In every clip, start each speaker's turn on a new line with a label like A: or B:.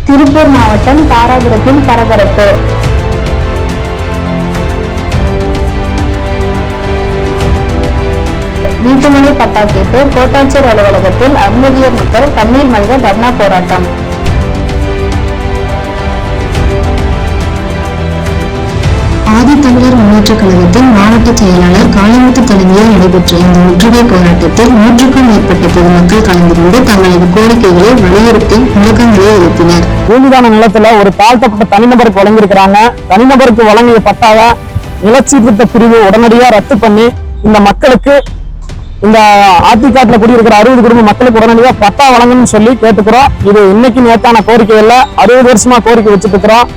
A: திருப்பூர் மாவட்டம் தாராபுரத்தில் பரபரப்பு. வீட்டுமனை பட்டா கேட்டு கோட்டாட்சியர் அலுவலகத்தில் அருந்ததியர் மக்கள் கண்ணீர் மல்க தர்ணா போராட்டம். ஆதித்தமிழர் முன்னேற்ற கழகத்தின் மாவட்ட செயலாளர் காளிமுத்து தலைமையில் நடைபெற்ற இந்த முற்றுகை போராட்டத்தில் 100க்கும் மேற்பட்ட பொதுமக்கள் கலந்து கொண்டு தங்களது கோரிக்கைகளை வலியுறுத்தி முழக்கங்களை எழுப்பினர்.
B: பூமிதான நிலத்துல ஒரு தாழ்த்தப்பட்ட தனிநபருக்கு வழங்கியிருக்கிறாங்க. தனிநபருக்கு வழங்கிய பட்டாவை நிலச்சீர்திருத்த பிரிவு உடனடியாக ரத்து பண்ணி இந்த மக்களுக்கு, இந்த ஆத்திக்காட்டுல குடியிருக்கிற 60 குடும்ப மக்களுக்கு உடனடியாக பட்டா வழங்கணும்னு சொல்லி கேட்டுக்கிறோம். இது இன்னைக்கு நேத்தான கோரிக்கை இல்ல, 60 வருஷமா கோரிக்கை வச்சுட்டு இருக்கிறோம்.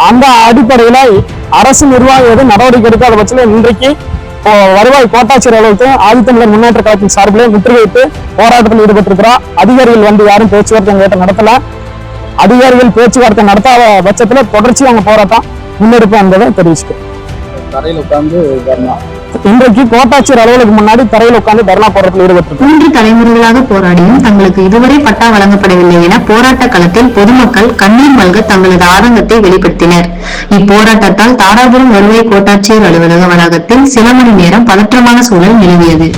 B: அந்த அடிப்படையில அரசு நிர்வாகம் எதுவும் நடவடிக்கை எடுக்காத பட்சத்தில் இன்றைக்கு வருவாய் கோட்டாட்சியர் அலுவலகத்தில் ஆதித்தமிழர் முன்னேற்ற கழகத்தின் சார்பிலே முற்றுகையிட்டு போராட்டத்தில் ஈடுபட்டிருக்கிறோம். அதிகாரிகள் வந்து யாரும் பேச்சுவார்த்தை நடத்தல. அதிகாரிகள் பேச்சுவார்த்தை நடத்தாத பட்சத்தில் தொடர்ச்சி அவங்க போராட்டம் முன்னெடுப்பு என்பதை தெரிவிச்சுக்கிறோம்.
C: தரையில் உட்கார்ந்து தர்ணா.
B: இன்றைக்கு கோட்டாட்சியர் அலுவலகம் முன்னாடி தரையில் உட்கார்ந்து தர்ணா போராட்டத்தில் ஈடுபட்டு
A: 3 தலைமுறைகளாக போராடியும் தங்களுக்கு இதுவரை பட்டா வழங்கப்படவில்லை என போராட்ட களத்தில் பொதுமக்கள் கண்ணீர் மல்க தங்களது ஆதங்கத்தை வெளிப்படுத்தினர். இப்போராட்டத்தால் தாராபுரம் வருவாய் கோட்டாட்சியர் அலுவலக வளாகத்தில் சில மணி நேரம் பதற்றமான சூழல் நிலவியது.